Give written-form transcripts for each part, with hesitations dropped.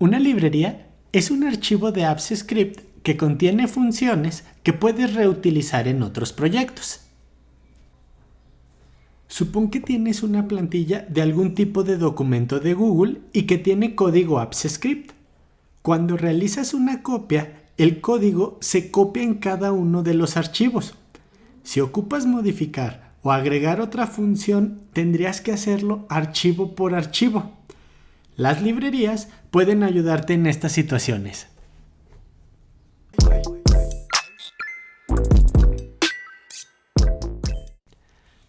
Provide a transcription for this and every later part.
Una librería es un archivo de AppScript que contiene funciones que puedes reutilizar en otros proyectos. Supón que tienes una plantilla de algún tipo de documento de Google y que tiene código AppScript. Cuando realizas una copia, el código se copia en cada uno de los archivos. Si ocupas modificar o agregar otra función, tendrías que hacerlo archivo por archivo. Las librerías pueden ayudarte en estas situaciones.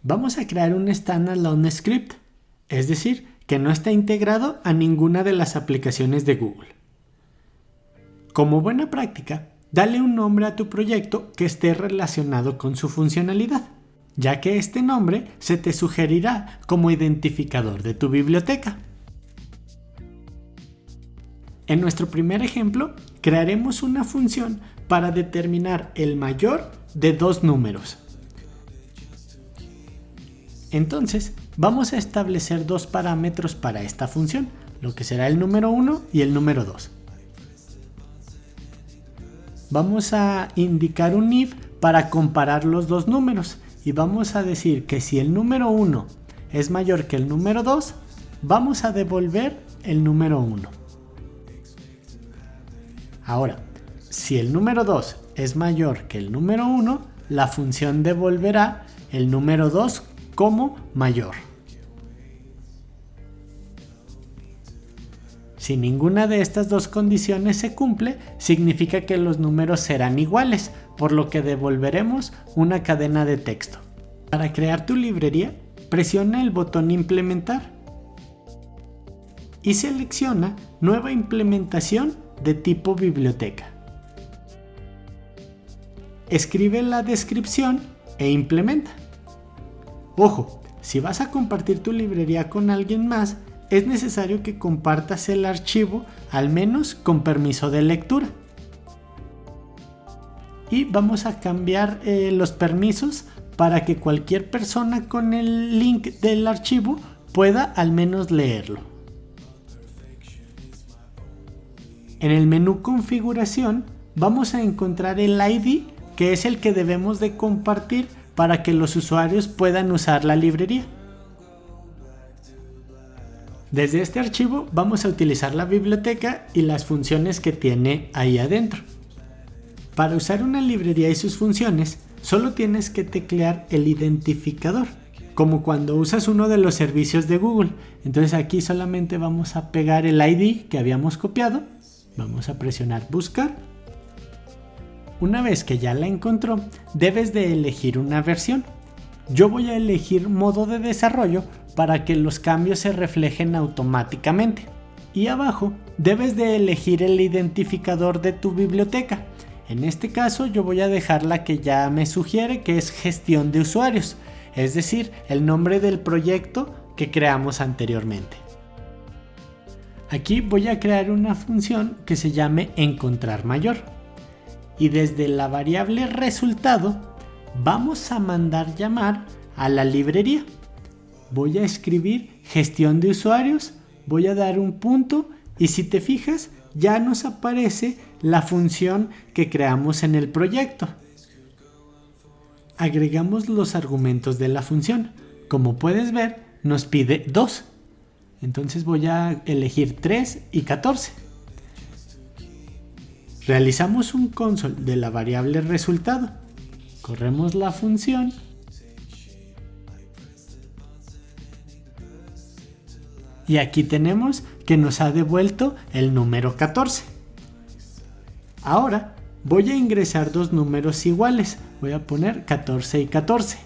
Vamos a crear un standalone script, es decir, que no está integrado a ninguna de las aplicaciones de Google. Como buena práctica, dale un nombre a tu proyecto que esté relacionado con su funcionalidad, ya que este nombre se te sugerirá como identificador de tu biblioteca. En nuestro primer ejemplo, crearemos una función para determinar el mayor de dos números. Entonces, vamos a establecer dos parámetros para esta función, lo que será el número 1 y el número 2. Vamos a indicar un if para comparar los dos números y vamos a decir que si el número 1 es mayor que el número 2, vamos a devolver el número 1. Ahora, si el número 2 es mayor que el número 1, la función devolverá el número 2 como mayor. Si ninguna de estas dos condiciones se cumple, significa que los números serán iguales, por lo que devolveremos una cadena de texto. Para crear tu librería, presiona el botón Implementar y selecciona Nueva implementación de tipo biblioteca. Escribe la descripción e implementa. Ojo, si vas a compartir tu librería con alguien más, es necesario que compartas el archivo, al menos con permiso de lectura. Y vamos a cambiar los permisos para que cualquier persona con el link del archivo pueda al menos leerlo. En el menú Configuración vamos a encontrar el ID, que es el que debemos de compartir para que los usuarios puedan usar la librería. Desde este archivo vamos a utilizar la biblioteca y las funciones que tiene ahí adentro. Para usar una librería y sus funciones, solo tienes que teclear el identificador, como cuando usas uno de los servicios de Google. Entonces aquí solamente vamos a pegar el ID que habíamos copiado, vamos a presionar Buscar. Una vez que ya la encontró, debes de elegir una versión. Yo voy a elegir modo de desarrollo para que los cambios se reflejen automáticamente. Y abajo debes de elegir el identificador de tu biblioteca. En este caso yo voy a dejar la que ya me sugiere, que es gestión de usuarios, es decir, el nombre del proyecto que creamos anteriormente. Aquí voy a crear una función que se llame encontrar mayor. Y desde la variable resultado vamos a mandar llamar a la librería. Voy a escribir gestión de usuarios, voy a dar un punto y si te fijas ya nos aparece la función que creamos en el proyecto. Agregamos los argumentos de la función. Como puedes ver, nos pide 2. Entonces voy a elegir 3 y 14. Realizamos un console de la variable resultado. Corremos la función. Y aquí tenemos que nos ha devuelto el número 14. Ahora voy a ingresar dos números iguales. Voy a poner 14 y 14.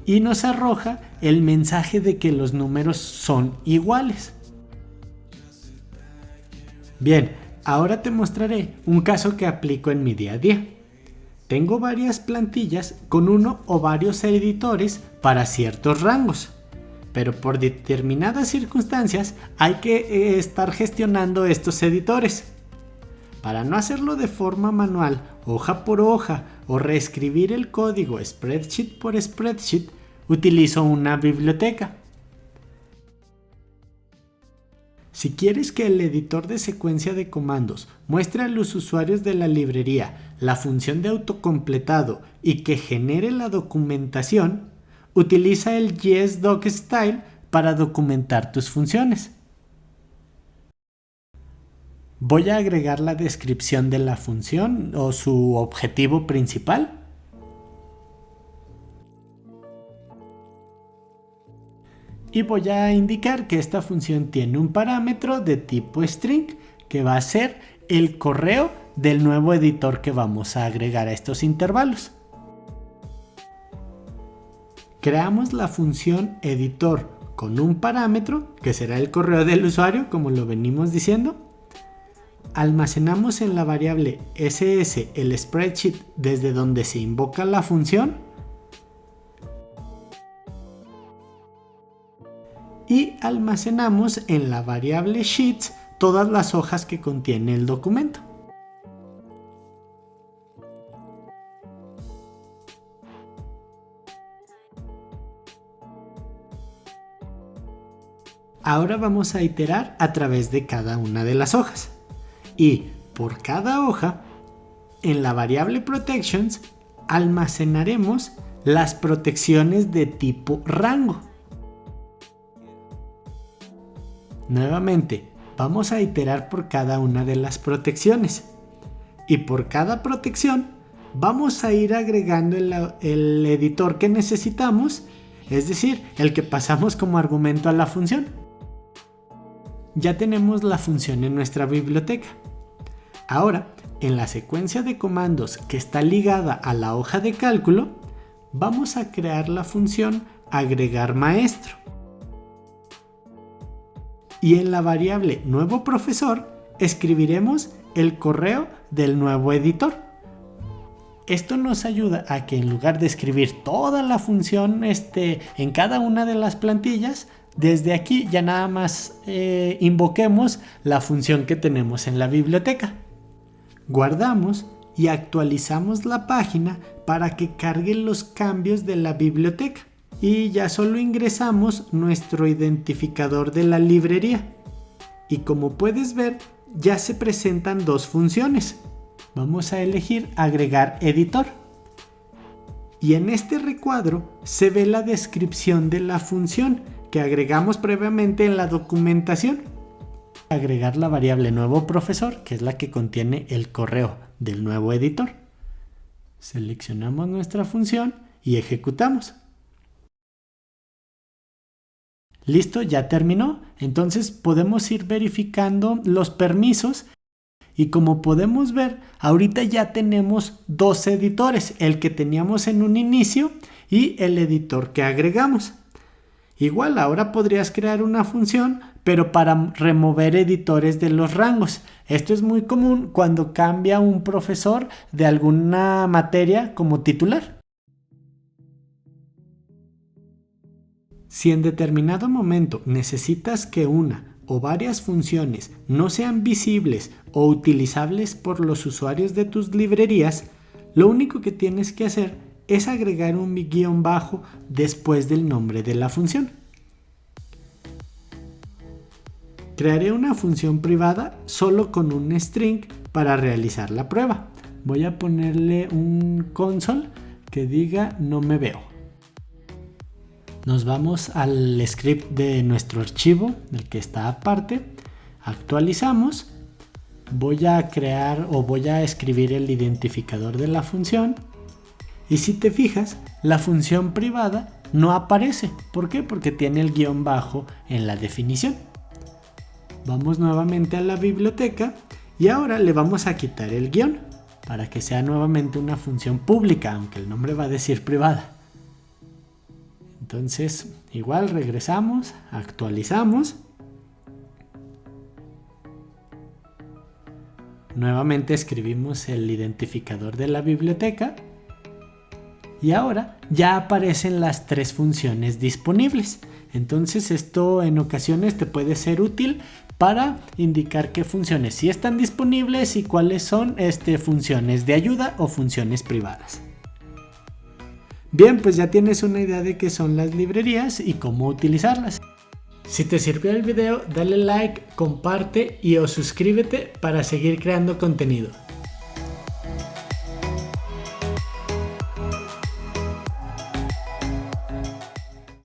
Y nos arroja el mensaje de que los números son iguales. Bien, ahora te mostraré un caso que aplico en mi día a día. Tengo varias plantillas con uno o varios editores para ciertos rangos. Pero por determinadas circunstancias hay que estar gestionando estos editores. Para no hacerlo de forma manual, hoja por hoja, o reescribir el código spreadsheet por spreadsheet, utilizo una biblioteca. Si quieres que el editor de secuencia de comandos muestre a los usuarios de la librería la función de autocompletado y que genere la documentación, utiliza el JS-Doc-Style para documentar tus funciones. Voy a agregar la descripción de la función o su objetivo principal. Y voy a indicar que esta función tiene un parámetro de tipo string que va a ser el correo del nuevo editor que vamos a agregar a estos intervalos. Creamos la función editor con un parámetro que será el correo del usuario, como lo venimos diciendo. Almacenamos en la variable ss el spreadsheet desde donde se invoca la función. Y almacenamos en la variable sheets todas las hojas que contiene el documento. Ahora vamos a iterar a través de cada una de las hojas. Y por cada hoja, en la variable protections, almacenaremos las protecciones de tipo rango. Nuevamente, vamos a iterar por cada una de las protecciones. Y por cada protección, vamos a ir agregando el editor que necesitamos, es decir, el que pasamos como argumento a la función. Ya tenemos la función en nuestra biblioteca. Ahora, en la secuencia de comandos que está ligada a la hoja de cálculo, vamos a crear la función agregar maestro. Y en la variable nuevo profesor escribiremos el correo del nuevo editor. Esto nos ayuda a que en lugar de escribir toda la función en cada una de las plantillas, desde aquí ya nada más invoquemos la función que tenemos en la biblioteca. Guardamos y actualizamos la página para que cargue los cambios de la biblioteca. Y ya solo ingresamos nuestro identificador de la librería. Y como puedes ver, ya se presentan dos funciones. Vamos a elegir agregar editor. Y en este recuadro se ve la descripción de la función que agregamos previamente en la documentación. Agregar la variable nuevo profesor, que es la que contiene el correo del nuevo editor. Seleccionamos nuestra función y ejecutamos. Listo, ya terminó. Entonces podemos ir verificando los permisos y como podemos ver, ahorita ya tenemos dos editores, el que teníamos en un inicio y el editor que agregamos. Igual ahora podrías crear una función, pero para remover editores de los rangos. Esto es muy común cuando cambia un profesor de alguna materia como titular. Si en determinado momento necesitas que una o varias funciones no sean visibles o utilizables por los usuarios de tus librerías, lo único que tienes que hacer es agregar un guión bajo después del nombre de la función. Crearé una función privada solo con un string para realizar la prueba. Voy a ponerle un console que diga no me veo. Nos vamos al script de nuestro archivo, el que está aparte, actualizamos, voy a crear o voy a escribir el identificador de la función y si te fijas, la función privada no aparece. ¿Por qué? Porque tiene el guión bajo en la definición. Vamos nuevamente a la biblioteca y ahora le vamos a quitar el guión para que sea nuevamente una función pública, aunque el nombre va a decir privada. Entonces, igual regresamos, actualizamos. Nuevamente escribimos el identificador de la biblioteca. Y ahora ya aparecen las tres funciones disponibles. Entonces esto en ocasiones te puede ser útil para indicar qué funciones sí están disponibles y cuáles son funciones de ayuda o funciones privadas. Bien, pues ya tienes una idea de qué son las librerías y cómo utilizarlas. Si te sirvió el video, dale like, comparte y o suscríbete para seguir creando contenido.